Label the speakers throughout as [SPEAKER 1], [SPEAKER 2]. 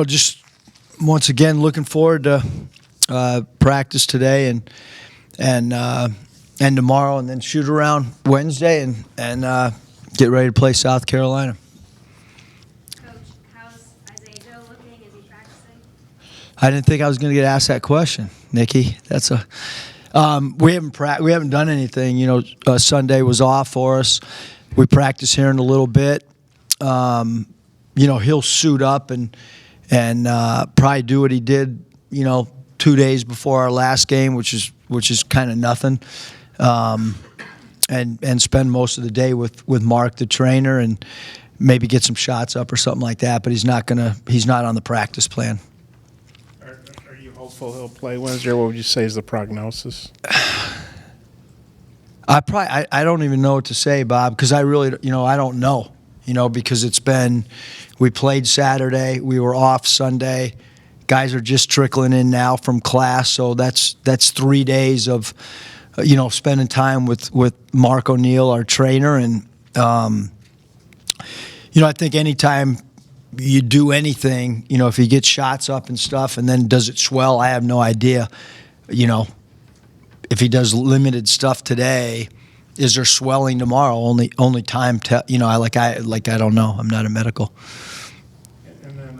[SPEAKER 1] Just once again looking forward to practice today and tomorrow, and then shoot around Wednesday and get ready to play South Carolina.
[SPEAKER 2] Coach, how's Isaiah Joe looking? Is he practicing?
[SPEAKER 1] I didn't think I was going to get asked that question, Nikki. That's we haven't done anything. Sunday was off for us. We practice here in a little bit. He'll suit up and probably do what he did, 2 days before our last game, which is kind of nothing, and spend most of the day with Mark, the trainer, and maybe get some shots up or something like that. But he's not on the practice plan.
[SPEAKER 3] Are you hopeful he'll play Wednesday, or what would you say is the prognosis?
[SPEAKER 1] I don't even know what to say, Bob, because I really, I don't know, because we played Saturday, we were off Sunday, guys are just trickling in now from class, so that's 3 days of, spending time with Mark O'Neill, our trainer, and, I think anytime you do anything, if he gets shots up and stuff, and then does it swell, I have no idea, if he does limited stuff today, is there swelling tomorrow? Only time. I don't know. I'm not a medical.
[SPEAKER 3] And then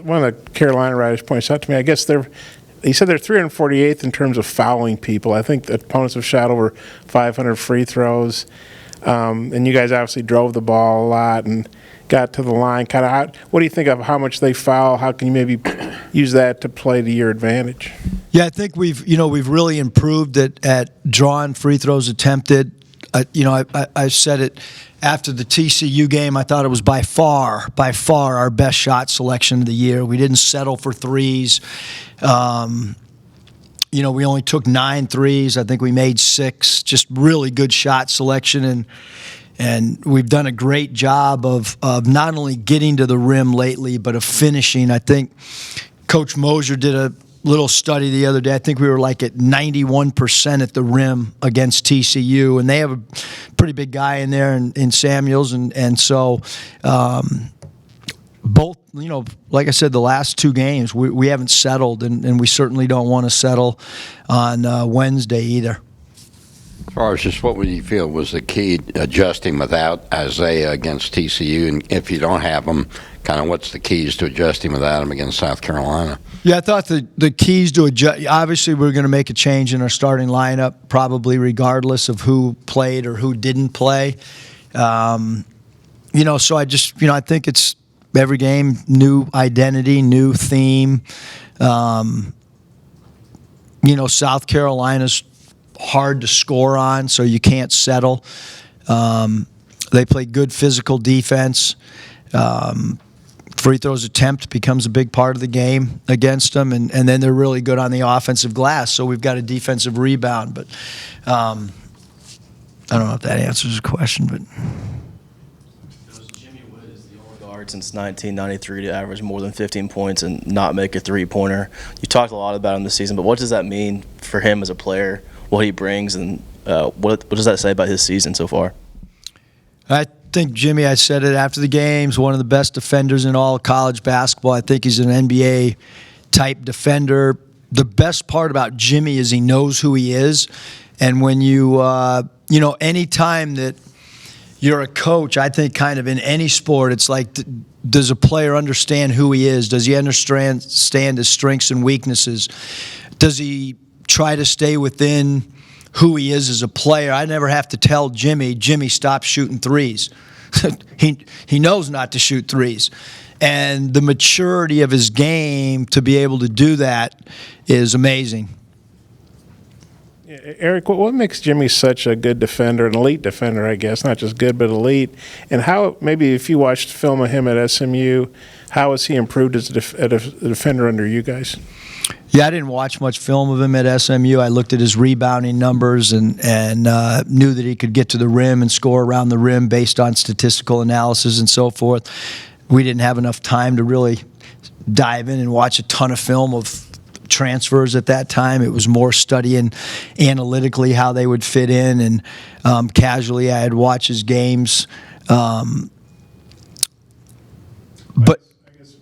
[SPEAKER 3] one of the Carolina writers points out to me. I guess he said they're 348th in terms of fouling people. I think the opponents have shot over 500 free throws, and you guys obviously drove the ball a lot and got to the line. What do you think of how much they foul? How can you maybe use that to play to your advantage?
[SPEAKER 1] Yeah, I think we've really improved at drawing free throws attempted. I said it after the TCU game. I thought it was by far our best shot selection of the year. We didn't settle for threes. We only took 9 threes. I think we made 6. Just really good shot selection, and we've done a great job of not only getting to the rim lately, but of finishing. I think Coach Mosier did a little study the other day. I think we were like at 91% at the rim against TCU, and they have a pretty big guy in there in Samuels, and so both, like I said, the last 2 games we haven't settled, and we certainly don't want to settle on Wednesday either.
[SPEAKER 4] As far as just what would you feel was the key adjusting without Isaiah against TCU, and if you don't have him, kind of what's the keys to adjusting without him against South Carolina?
[SPEAKER 1] Yeah, I thought the keys to adjust, obviously we're going to make a change in our starting lineup, probably regardless of who played or who didn't play. So I just, I think it's every game, new identity, new theme. South Carolina's hard to score on, so you can't settle. They play good physical defense. Free throws attempt becomes a big part of the game against them, and then they're really good on the offensive glass, so we've got a defensive rebound. But I don't know if that answers the question. But
[SPEAKER 5] Jimmy Wood is the only guard since 1993 to average more than 15 points and not make a three-pointer. You talked a lot about him this season, but what does that mean for him as a player, what he brings, and what does that say about his season so far?
[SPEAKER 1] I think Jimmy, I said it after the games, one of the best defenders in all of college basketball. I think he's an NBA-type defender. The best part about Jimmy is he knows who he is. And when any time that you're a coach, I think kind of in any sport, it's like, does a player understand who he is? Does he understand his strengths and weaknesses? Does he try to stay within who he is as a player? I never have to tell Jimmy, stop shooting threes. He knows not to shoot threes. And the maturity of his game to be able to do that is amazing.
[SPEAKER 3] Eric, what makes Jimmy such a good defender, an elite defender, I guess, not just good but elite? And how, maybe if you watched film of him at SMU, how has he improved as a defender under you guys?
[SPEAKER 1] Yeah, I didn't watch much film of him at SMU. I looked at his rebounding numbers and knew that he could get to the rim and score around the rim based on statistical analysis and so forth. We didn't have enough time to really dive in and watch a ton of film of transfers at that time. It was more studying analytically how they would fit in, and casually I had watched his games. But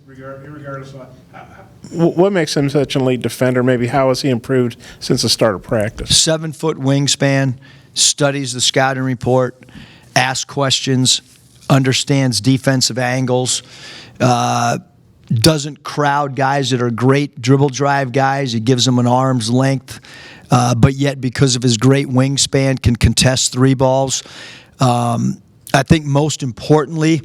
[SPEAKER 3] Regardless of what makes him such an elite defender, maybe how has he improved since the start of practice?
[SPEAKER 1] 7-foot wingspan, studies the scouting report, asks questions, understands defensive angles, doesn't crowd guys that are great dribble drive guys. He gives them an arm's length, but yet because of his great wingspan can contest three balls. I think most importantly,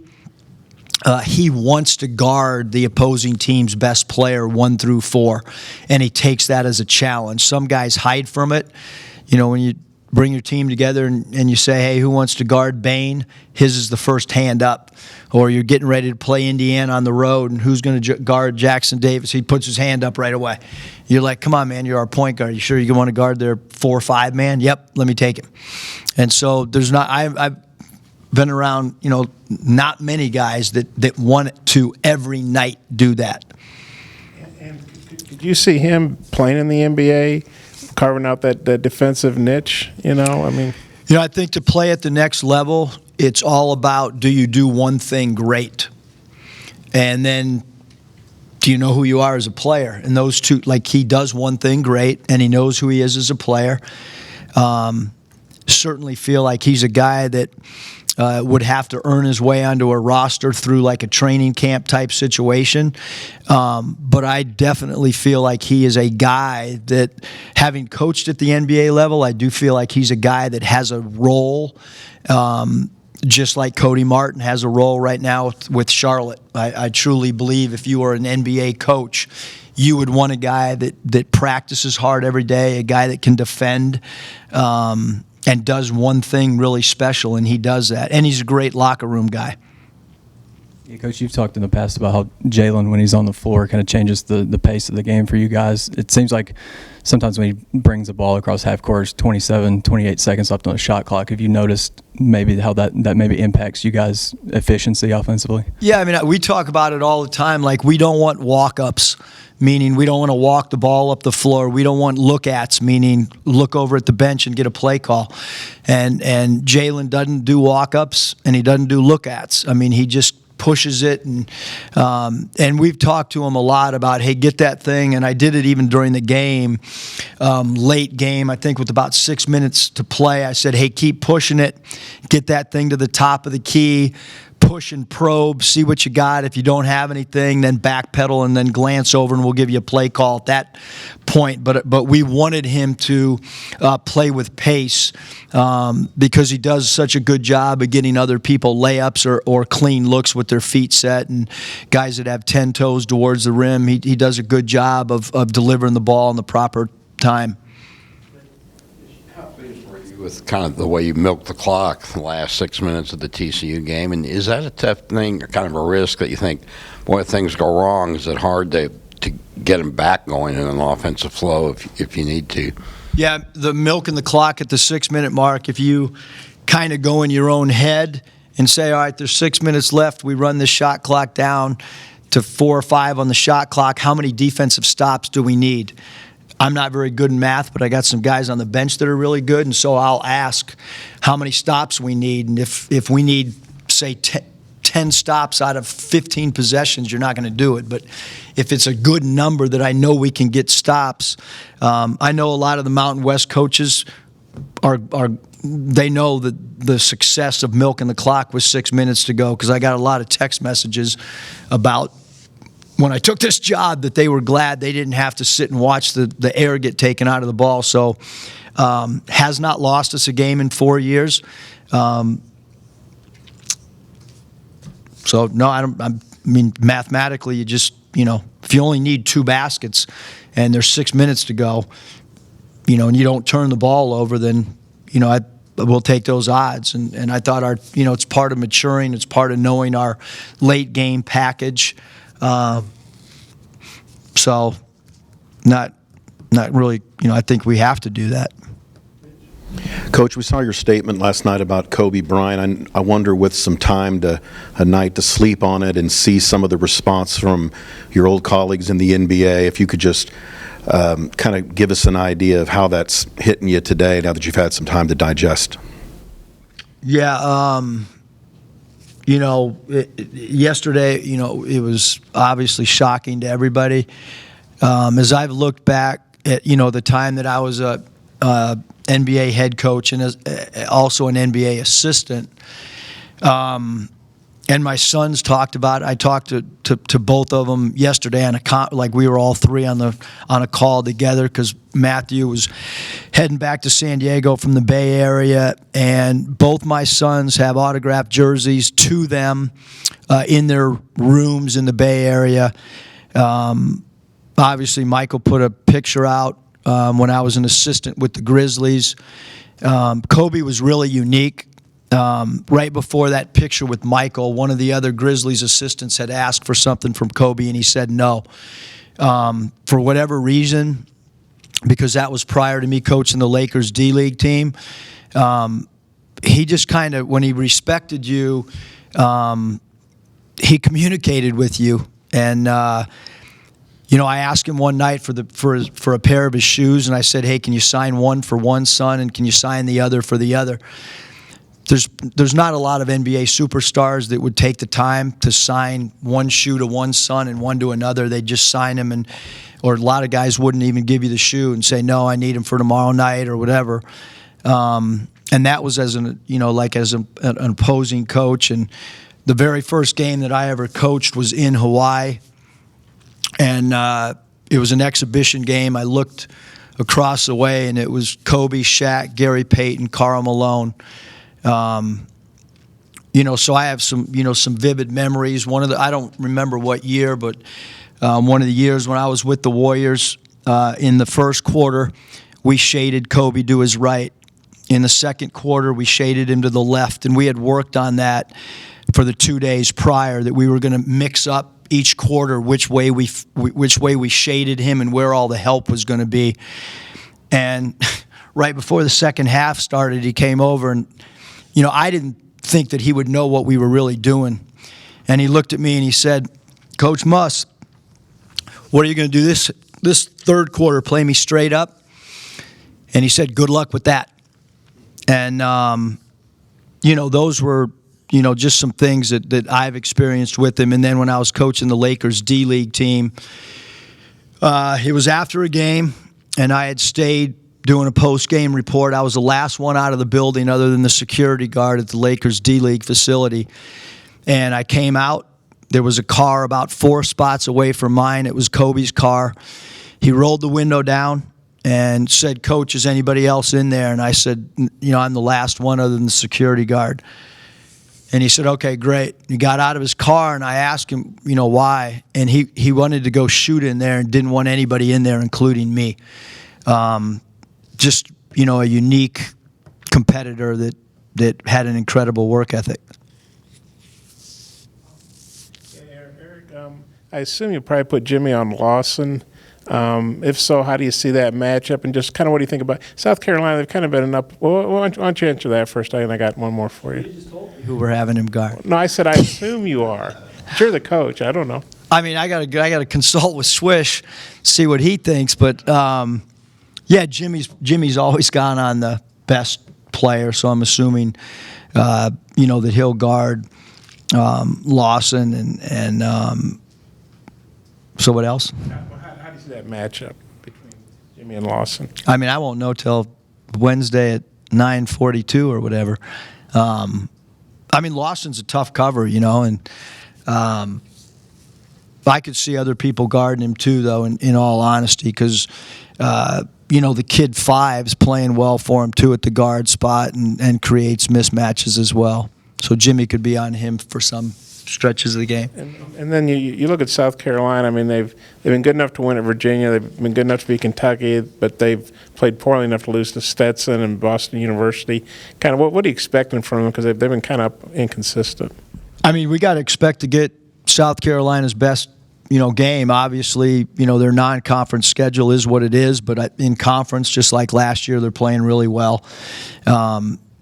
[SPEAKER 1] he wants to guard the opposing team's best player 1 through 4, and he takes that as a challenge. Some guys hide from it. You know, when you bring your team together and you say, hey, who wants to guard Bain? His is the first hand up. Or you're getting ready to play Indiana on the road, and who's going to guard Jackson Davis? He puts his hand up right away. You're like, come on, man, you're our point guard. You sure you want to guard their 4 or 5 man? Yep, let me take him. And so there's not – I've been around, you know, not many guys that want to every night do that.
[SPEAKER 3] And could you see him playing in the NBA, carving out that defensive niche, you know? I mean,
[SPEAKER 1] you know, I think to play at the next level, it's all about, do you do one thing great? And then do you know who you are as a player? And those two, like, he does one thing great, and he knows who he is as a player. Certainly feel like he's a guy that would have to earn his way onto a roster through like a training camp type situation. But I definitely feel like he is a guy that, having coached at the NBA level, I do feel like he's a guy that has a role, just like Cody Martin has a role right now with Charlotte. I truly believe if you are an NBA coach, you would want a guy that practices hard every day, a guy that can defend, and does one thing really special, and he does that. And he's a great locker room guy.
[SPEAKER 6] Yeah, Coach, you've talked in the past about how Jalen, when he's on the floor, kind of changes the pace of the game for you guys. It seems like sometimes when he brings the ball across half court, 27, 28 seconds left on the shot clock. Have you noticed maybe how that maybe impacts you guys' efficiency offensively?
[SPEAKER 1] Yeah, I mean, we talk about it all the time. Like, we don't want walk-ups, meaning we don't want to walk the ball up the floor. We don't want look-ats, meaning look over at the bench and get a play call. And Jalen doesn't do walk-ups, and he doesn't do look-ats. I mean, he just pushes it, and we've talked to him a lot about, hey, get that thing. And I did it even during the game, late game, I think with about 6 minutes to play. I said, hey, keep pushing it, get that thing to the top of the key, push and probe, see what you got. If you don't have anything, then backpedal and then glance over, and we'll give you a play call at that point. But we wanted him to play with pace because he does such a good job of getting other people layups or clean looks with their feet set, and guys that have 10 toes towards the rim. He does a good job of delivering the ball in the proper time.
[SPEAKER 4] With kind of the way you milked the clock the last 6 minutes of the TCU game, and is that a tough thing, or kind of a risk that you think, boy, if things go wrong, is it hard to get them back going in an offensive flow if you need to?
[SPEAKER 1] Yeah, the milking the clock at the 6 minute mark, if you kind of go in your own head and say, all right, there's 6 minutes left, we run this shot clock down to 4 or 5 on the shot clock, how many defensive stops do we need? I'm not very good in math, but I got some guys on the bench that are really good, and so I'll ask how many stops we need. And if we need, say, 10 stops out of 15 possessions, you're not going to do it. But if it's a good number that I know we can get stops, I know a lot of the Mountain West coaches they know that the success of milking the clock with 6 minutes to go, because I got a lot of text messages about when I took this job that they were glad they didn't have to sit and watch the air get taken out of the ball. So has not lost us a game in 4 years. So no, I mean, mathematically, you just, if you only need 2 baskets and there's 6 minutes to go, and you don't turn the ball over, then, we'll take those odds. And I thought it's part of maturing. It's part of knowing our late game package. So not really, I think we have to do that.
[SPEAKER 7] Coach, we saw your statement last night about Kobe Bryant. I wonder, with some time a night to sleep on it and see some of the response from your old colleagues in the NBA, if you could just kind of give us an idea of how that's hitting you today now that you've had some time to digest.
[SPEAKER 1] Yeah, yesterday, it was obviously shocking to everybody. As I've looked back at, the time that I was a NBA head coach and also an NBA assistant, and my sons talked about it. I talked to both of them yesterday like we were all three on a call together because Matthew was heading back to San Diego from the Bay Area, and both my sons have autographed jerseys to them in their rooms in the Bay Area. Obviously, Michael put a picture out when I was an assistant with the Grizzlies. Kobe was really unique. Right before that picture with Michael, one of the other Grizzlies assistants had asked for something from Kobe, and he said no. For whatever reason, because that was prior to me coaching the Lakers D-League team, he just kind of, when he respected you, he communicated with you. And, I asked him one night for a pair of his shoes, and I said, hey, can you sign one for one son, and can you sign the other for the other? There's not a lot of NBA superstars that would take the time to sign one shoe to one son and one to another. They'd just sign them, or a lot of guys wouldn't even give you the shoe and say, no, I need them for tomorrow night or whatever. And that was as an opposing coach. And the very first game that I ever coached was in Hawaii, and it was an exhibition game. I looked across the way, and it was Kobe, Shaq, Gary Payton, Karl Malone. So I have some vivid memories. I don't remember what year, but one of the years when I was with the Warriors, in the first quarter, we shaded Kobe to his right. In the second quarter, we shaded him to the left, and we had worked on that for the 2 days prior, that we were going to mix up each quarter which way we shaded him and where all the help was going to be. And right before the second half started, he came over, and I didn't think that he would know what we were really doing. And he looked at me and he said, Coach Muss, what are you going to do this third quarter, play me straight up? And he said, good luck with that. And, those were, just some things that I've experienced with him. And then when I was coaching the Lakers D-League team, it was after a game, and I had stayed doing a post-game report. I was the last one out of the building other than the security guard at the Lakers D-League facility. And I came out. There was a car about 4 spots away from mine. It was Kobe's car. He rolled the window down and said, Coach, is anybody else in there? And I said, I'm the last one other than the security guard. And he said, okay, great. He got out of his car, and I asked him, why? And he wanted to go shoot in there and didn't want anybody in there, including me. Just, a unique competitor that had an incredible work ethic.
[SPEAKER 3] Eric, I assume you probably put Jimmy on Lawson. If so, how do you see that matchup? And just kind of what do you think about South Carolina? They've kind of been well, why don't you answer that first, and I got one more for you.
[SPEAKER 1] You just told me who we're having him guard.
[SPEAKER 3] No, I said I assume you are. But you're the coach. I don't know.
[SPEAKER 1] I mean, I got to consult with Swish, see what he thinks. But yeah, Jimmy's always gone on the best player, so I'm assuming that he'll guard Lawson and so what else?
[SPEAKER 3] How do you see that matchup between Jimmy and Lawson?
[SPEAKER 1] I mean, I won't know till Wednesday at 9:42 or whatever. I mean, Lawson's a tough cover, and I could see other people guarding him too, though, in all honesty, because the kid 5's playing well for him too at the guard spot and creates mismatches as well. So Jimmy could be on him for some stretches of the game.
[SPEAKER 3] And then you look at South Carolina. I mean, they've been good enough to win at Virginia. They've been good enough to beat Kentucky, but they've played poorly enough to lose to Stetson and Boston University. Kind of what are you expecting from them? Because they've been kind of inconsistent.
[SPEAKER 1] I mean, we got to expect to get South Carolina's best game. Obviously, their non-conference schedule is what it is, but in conference, just like last year, they're playing really well.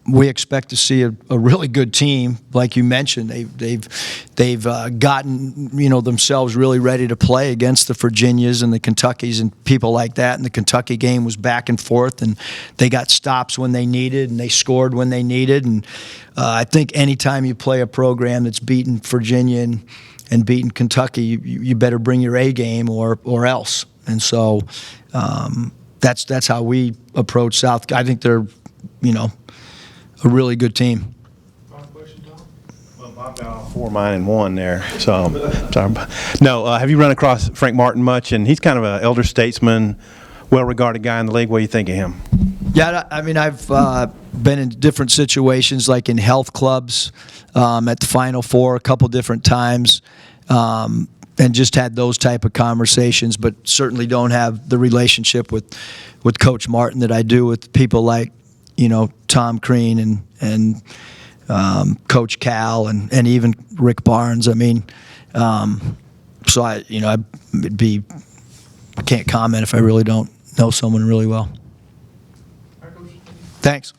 [SPEAKER 1] we expect to see a really good team, like you mentioned. They've gotten themselves really ready to play against the Virginias and the Kentuckys and people like that. And the Kentucky game was back and forth, and they got stops when they needed, and they scored when they needed. And I think anytime you play a program that's beaten Virginia and beaten Kentucky, you better bring your A game or else. And so that's how we approach South. I think they're a really good team.
[SPEAKER 8] Well, Bob got all 4 mine and 1 there. So, sorry. No, have you run across Frank Martin much? And he's kind of an elder statesman, well-regarded guy in the league. What do you think of him?
[SPEAKER 1] Yeah, I mean, I've been in different situations, like in health clubs, at the Final Four a couple different times, and just had those type of conversations, but certainly don't have the relationship with Coach Martin that I do with people like Tom Crean and Coach Cal and even Rick Barnes. I mean, so I can't comment if I really don't know someone really well. Thanks.